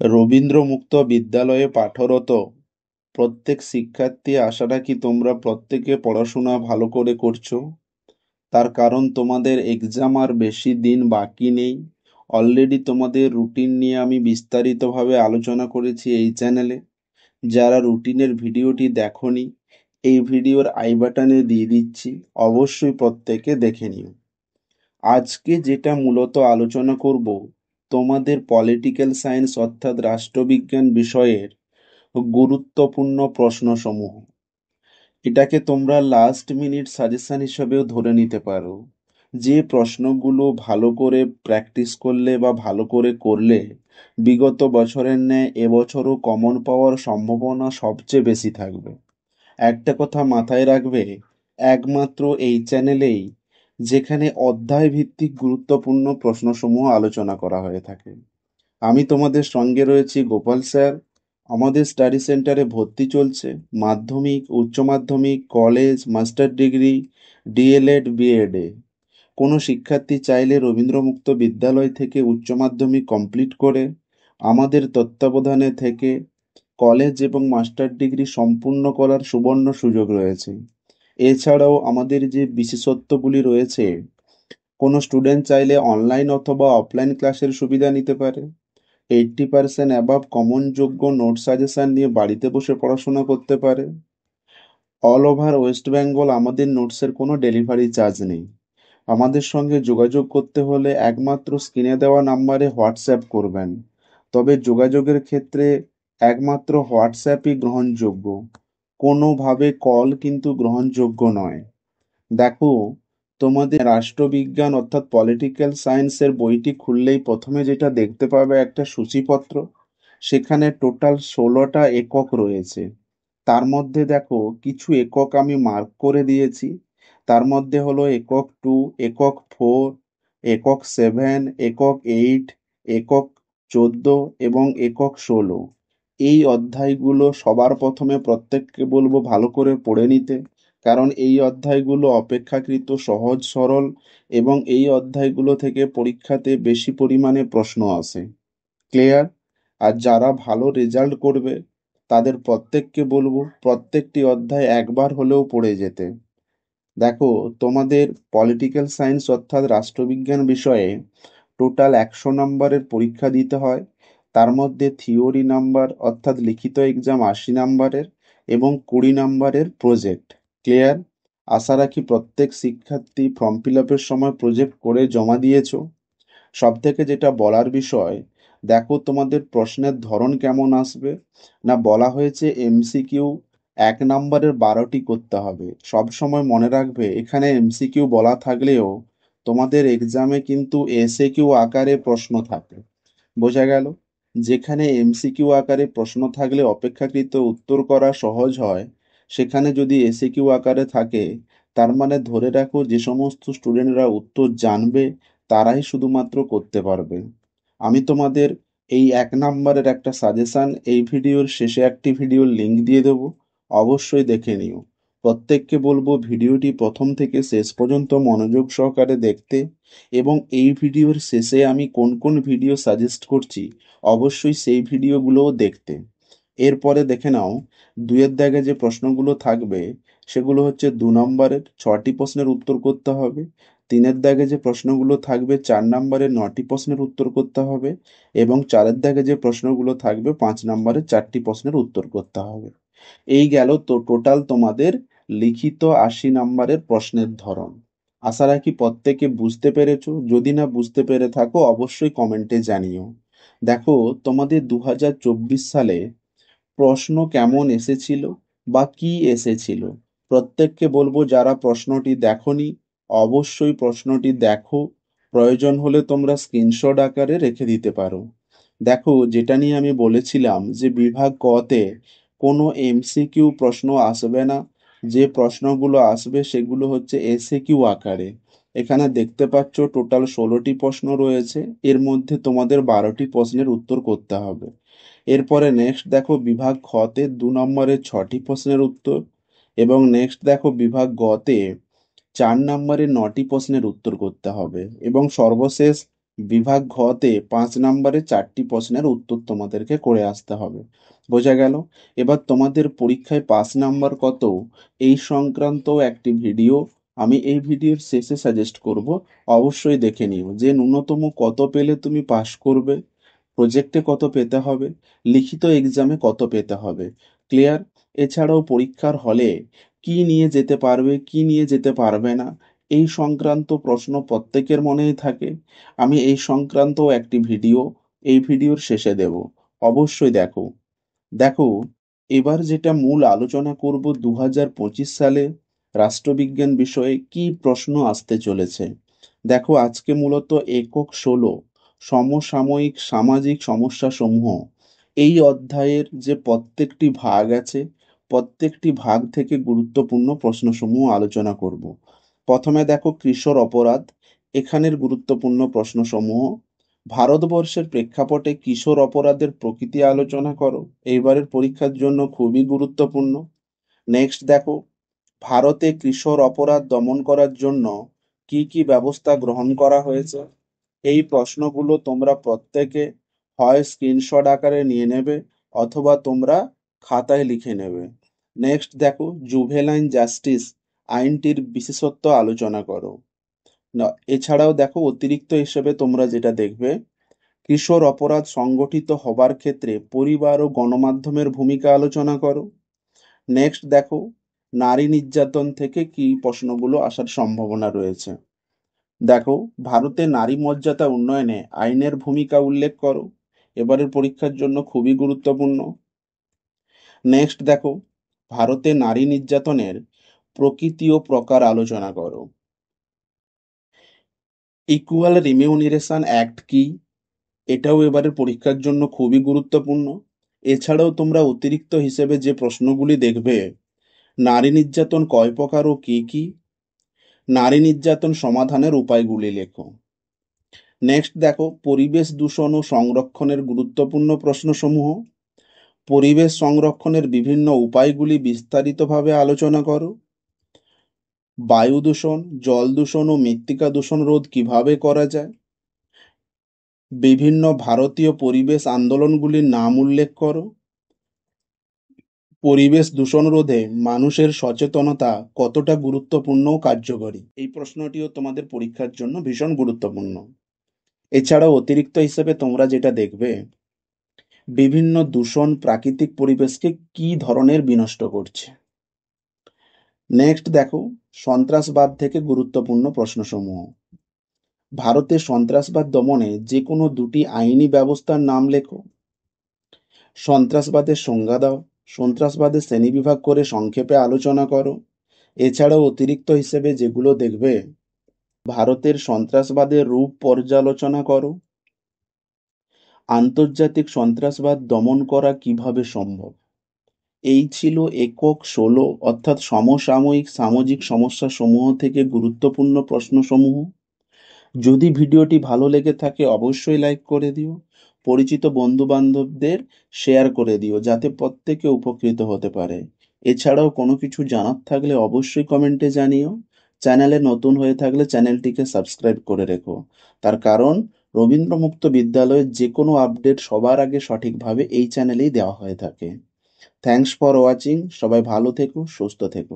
রবীন্দ্র মুক্ত বিদ্যালয়ে পাঠরত প্রত্যেক শিক্ষার্থী আশা রাখি তোমরা প্রত্যেকে পড়াশোনা ভালো করে করছো। তার কারণ তোমাদের এক্সাম আর বেশি দিন বাকি নেই। অলরেডি তোমাদের রুটিন নিয়ে আমি বিস্তারিতভাবে আলোচনা করেছি এই চ্যানেলে। যারা রুটিনের ভিডিওটি দেখোনি, এই ভিডিওর আই বাটনে দিয়ে দিচ্ছি, অবশ্যই প্রত্যেকে দেখে নিও। আজকে যেটা মূলত আলোচনা করব, তোমাদের পলিটিক্যাল সায়েন্স অর্থাৎ রাষ্ট্রবিজ্ঞান বিষয়ের গুরুত্বপূর্ণ প্রশ্নসমূহ। এটাকে তোমরা লাস্ট মিনিট সাজেশন হিসেবেও ধরে নিতে পারো। যে প্রশ্নগুলো ভালো করে প্র্যাকটিস করলে বা ভালো করে করলে বিগত বছরের ন্যায় এবছরও কমন পাওয়ার সম্ভাবনা সবচেয়ে বেশি থাকবে। একটা কথা মাথায় রাখবে, একমাত্র এই চ্যানেলেই যেখানে অধ্যায় ভিত্তিক গুরুত্বপূর্ণ প্রশ্নসমূহ আলোচনা করা হয়ে থাকে। আমি তোমাদের সঙ্গে রয়েছি গোপাল স্যার। আমাদের স্টাডি সেন্টারে ভর্তি চলছে মাধ্যমিক, উচ্চ মাধ্যমিক, কলেজ, মাস্টার ডিগ্রি, ডিএলএড, বিএডে। কোনো শিক্ষার্থী চাইলে রবীন্দ্রমুক্ত বিদ্যালয় থেকে উচ্চ মাধ্যমিক কমপ্লিট করে আমাদের তত্ত্বাবধানে থেকে কলেজ এবং মাস্টার ডিগ্রি সম্পূর্ণ করার সুবর্ণ সুযোগ রয়েছে। এছাড়াও আমাদের যে বিশেষত্বগুলি রয়েছে, কোনো স্টুডেন্ট চাইলে অনলাইন অথবা অফলাইন ক্লাসের সুবিধা নিতে পারে। 80% অ্যাবাভ কমন যোগ্য নোট সাজেশন নিয়ে বাড়িতে বসে পড়াশোনা করতে পারে। অল ওভার ওয়েস্ট বেঙ্গল আমাদের নোটসের কোনো ডেলিভারি চার্জ নেই। আমাদের সঙ্গে যোগাযোগ করতে হলে একমাত্র স্ক্রিনে দেওয়া নাম্বারে হোয়াটসঅ্যাপ করবেন। তবে যোগাযোগের ক্ষেত্রে একমাত্র হোয়াটসঅ্যাপই গ্রহণযোগ্য, কোনোভাবে কল কিন্তু গ্রহণযোগ্য নয়। দেখো, তোমাদের রাষ্ট্রবিজ্ঞান অর্থাৎ পলিটিক্যাল সায়েন্সের বইটি খুললেই প্রথমে যেটা দেখতে পাবে একটা সূচিপত্র। সেখানে টোটাল 16টা একক রয়েছে। তার মধ্যে দেখো কিছু একক আমি মার্ক করে দিয়েছি। তার মধ্যে হলো একক 2, একক 4, একক 7, একক 8, একক 14 এবং একক 16। এই অধ্যায়গুলো সবার প্রথমে প্রত্যেককে বলবো ভালো করে পড়ে নিতে, কারণ এই অধ্যায়গুলো অপেক্ষাকৃত সহজ সরল এবং এই অধ্যায়গুলো থেকে পরীক্ষাতে বেশি পরিমাণে প্রশ্ন আসে। ক্লিয়ার? আর যারা ভালো রেজাল্ট করবে তাদের প্রত্যেককে বলবো প্রত্যেকটি অধ্যায় একবার হলেও পড়ে যেতে। দেখো, তোমাদের পলিটিক্যাল সায়েন্স অর্থাৎ রাষ্ট্রবিজ্ঞান বিষয়ে টোটাল 100 নম্বরের পরীক্ষা দিতে হয়। তার মধ্যে থিওরি নাম্বার অর্থাৎ লিখিত এক্সাম 80 নম্বরের এবং 20 নম্বরের প্রজেক্ট। ক্লিয়ার? আশা রাখি প্রত্যেক শিক্ষার্থী ফর্ম ফিল আপের সময় প্রজেক্ট করে জমা দিয়েছো। সব থেকে যেটা বলার বিষয়, দেখো তোমাদের প্রশ্নের ধরন কেমন আসবে। না, বলা হয়েছে এমসিকিউ 1 নম্বরের 12টি করতে হবে। সব সময় মনে রাখবে, এখানে এমসিকিউ বলা থাকলেও তোমাদের এক্সামে কিন্তু এসএকিউ আকারে প্রশ্ন থাকে। বোঝা গেল? যেখানে এমসিকিউ আকারে প্রশ্ন থাকলে অপেক্ষাকৃত উত্তর করা সহজ হয়, সেখানে যদি এসএকিউ আকারে থাকে, তার মানে ধরে রাখো যে সমস্ত স্টুডেন্টরা উত্তর জানবে তারাই শুধুমাত্র করতে পারবে। আমি তোমাদের এই 1 নম্বরের একটা সাজেশন এই ভিডিওর শেষে একটি ভিডিওর লিংক দিয়ে দেবো, অবশ্যই দেখে নিও। প্রত্যেককে বলবো ভিডিওটি প্রথম থেকে শেষ পর্যন্ত মনোযোগ সহকারে দেখতে, এবং এই ভিডিওর শেষে আমি কোন কোন ভিডিও সাজেস্ট করছি অবশ্যই সেই ভিডিওগুলোও দেখতে। এরপরে দেখে নাও, 2-এর দাগে যে প্রশ্নগুলো থাকবে সেগুলো হচ্ছে 2 নম্বরের 6টি প্রশ্নের উত্তর করতে হবে। 3-এর দাগে যে প্রশ্নগুলো থাকবে 4 নম্বরের 9টি প্রশ্নের উত্তর করতে হবে এবং 4-এর দাগে যে প্রশ্নগুলো থাকবে 5 নম্বরের 4টি প্রশ্নের উত্তর করতে হবে। এই গেল তো টোটাল তোমাদের লিখিত 80 নম্বরের প্রশ্নের ধরন। আশা রাখি প্রত্যেকে বুঝতে পেরেছো। যদি না বুঝতে পেরে থাকো অবশ্যই কমেন্টে জানিও। দেখো, তোমাদের 2024 সালে প্রশ্ন কেমন এসেছিল বা কি এসেছিল, প্রত্যেককে বলবো যারা প্রশ্নটি দেখোনি অবশ্যই প্রশ্নটি দেখো। প্রয়োজন হলে তোমরা স্ক্রিনশট আকারে রেখে দিতে পারো। দেখো, যেটা নিয়ে আমি বলেছিলাম যে বিভাগ কতে কোনো এমসিকিউ প্রশ্ন আসবে না। যে প্রশ্নগুলো আসবে সেগুলো হচ্ছে এসএকিউ আকারে। এখানে দেখতে পাচ্ছ টোটাল 16টি প্রশ্ন রয়েছে, এর মধ্যে তোমাদের 12টি প্রশ্নের উত্তর করতে হবে। এরপরে নেক্সট দেখো বিভাগ খতে 2 নম্বরের 6টি প্রশ্নের উত্তর, এবং নেক্সট দেখো বিভাগ গতে 4 নম্বরের 9টি প্রশ্নের উত্তর করতে হবে, এবং সর্বশেষ বিভাগ ঘতে 5 নম্বরে 4টি প্রশ্নের উত্তর তোমাদেরকে করে আসতে হবে। বোঝা গেল? এবার তোমাদের পরীক্ষায় পাস নাম্বার কত এই সংক্রান্ত একটি ভিডিও আমি এই ভিডিওর শেষে সাজেস্ট করব। অবশ্যই দেখে নিও যে ন্যূনতম কত পেলে তুমি পাস করবে, প্রজেক্টে কত পেতে হবে, লিখিত এক্সামে কত পেতে হবে। ক্লিয়ার? এছাড়াও পরীক্ষার হলে কি নিয়ে যেতে পারবে, কি নিয়ে যেতে পারবে না, এই সংক্রান্ত প্রশ্ন প্রত্যেকের মনেই থাকে। আমি এই সংক্রান্ত একটি ভিডিও এই ভিডিওর শেষে দেব। অবশ্যই দেখো। দেখো, এবার যেটা মূল আলোচনা করব 2025 সালে রাষ্ট্রবিজ্ঞান বিষয়ে কি প্রশ্ন আসতে চলেছে। দেখো, আজকে মূলত একক 16 সমসাময়িক সামাজিক সমস্যা সমূহ এই অধ্যায়ের যে প্রত্যেকটি ভাগ আছে, প্রত্যেকটি ভাগ থেকে গুরুত্বপূর্ণ প্রশ্নসমূহ আলোচনা করব। প্রথমে দেখো কিশোর অপরাধ, এখানের গুরুত্বপূর্ণ প্রশ্নসমূহ। ভারতবর্ষের প্রেক্ষাপটে কিশোর অপরাধের প্রকৃতি আলোচনা করো, এইবারের পরীক্ষার জন্য খুবই গুরুত্বপূর্ণ। নেক্সট দেখো, ভারতে কিশোর অপরাধ দমন করার জন্য কি কি ব্যবস্থা গ্রহণ করা হয়েছে। এই প্রশ্নগুলো তোমরা প্রত্যেকে হয় স্ক্রিনশট আকারে নিয়ে নেবে অথবা তোমরা খাতায় লিখে নেবে। নেক্সট দেখো, জুভেনাইল জাস্টিস আইনটির বিশেষত্ব আলোচনা করো। না, এছাড়াও দেখো অতিরিক্ত হিসেবে তোমরা যেটা দেখবে, কিশোর অপরাধ সংগঠিত হবার ক্ষেত্রে পরিবার ও গণমাধ্যমের ভূমিকা আলোচনা করো। নেক্সট দেখো, নারী নির্যাতন থেকে কি প্রশ্নগুলো আসার সম্ভাবনা রয়েছে। দেখো, ভারতে নারী মর্যাদা উন্নয়নে আইনের ভূমিকা উল্লেখ করো, এবারের পরীক্ষার জন্য খুবই গুরুত্বপূর্ণ। নেক্সট দেখো, ভারতে নারী নির্যাতনের প্রকৃতি ও প্রকার আলোচনা করো। ইকুয়াল রিমিউনিরেশন অ্যাক্ট কি, এটাও এবারের পরীক্ষার জন্য খুবই গুরুত্বপূর্ণ। এছাড়াও তোমরা অতিরিক্ত হিসেবে যে প্রশ্নগুলি দেখবে, নারী নির্যাতন কয় প্রকার ও কি কি, নারী নির্যাতন সমাধানের উপায়গুলি লেখো। নেক্সট দেখো, পরিবেশ দূষণ ও সংরক্ষণের গুরুত্বপূর্ণ প্রশ্নসমূহ। পরিবেশ সংরক্ষণের বিভিন্ন উপায়গুলি বিস্তারিতভাবে আলোচনা করো। বায়ু দূষণ, জল দূষণ ও মৃত্তিকা দূষণ রোধ কিভাবে করা যায়। বিভিন্ন ভারতীয় পরিবেশ আন্দোলনগুলির নাম উল্লেখ করো। পরিবেশ দূষণ রোধে মানুষের সচেতনতা কতটা গুরুত্বপূর্ণ ও কার্যকরী, এই প্রশ্নটিও তোমাদের পরীক্ষার জন্য ভীষণ গুরুত্বপূর্ণ। এছাড়াও অতিরিক্ত হিসেবে তোমরা যেটা দেখবে, বিভিন্ন দূষণ প্রাকৃতিক পরিবেশকে কি ধরনের বিনষ্ট করছে। নেক্সট দেখো, সন্ত্রাসবাদ থেকে গুরুত্বপূর্ণ প্রশ্নসমূহ। ভারতে সন্ত্রাসবাদ দমনে যে কোনো দুটি আইনি ব্যবস্থার নাম লেখো। সন্ত্রাসবাদের সংজ্ঞা দাও। সন্ত্রাসবাদের শ্রেণীবিভাগ করে সংক্ষেপে আলোচনা করো। এছাড়াও অতিরিক্ত হিসেবে যেগুলো দেখবে, ভারতের সন্ত্রাসবাদের রূপ পর্যালোচনা করো। আন্তর্জাতিক সন্ত্রাসবাদ দমন করা কিভাবে সম্ভব। এই ছিল একক 16 অর্থাৎ সমসাময়িক সামাজিক সমস্যা সমূহ থেকে গুরুত্বপূর্ণ প্রশ্নসমূহ। যদি ভিডিওটি ভালো লেগে থাকে অবশ্যই লাইক করে দিও, পরিচিত বন্ধু বান্ধবদের শেয়ার করে দিও যাতে প্রত্যেকে উপকৃত হতে পারে। এছাড়াও কোনো কিছু জানার থাকলে অবশ্যই কমেন্টে জানিও। চ্যানেলে নতুন হয়ে থাকলে চ্যানেলটিকে সাবস্ক্রাইব করে রেখো, তার কারণ রবীন্দ্র মুক্ত বিদ্যালয়ের যে কোনো আপডেট সবার আগে সঠিকভাবে এই চ্যানেলেই দেওয়া হয়ে থাকে। থ্যাঙ্কস ফর ওয়াচিং, সবাই ভালো থেকো, সুস্থ থেকো।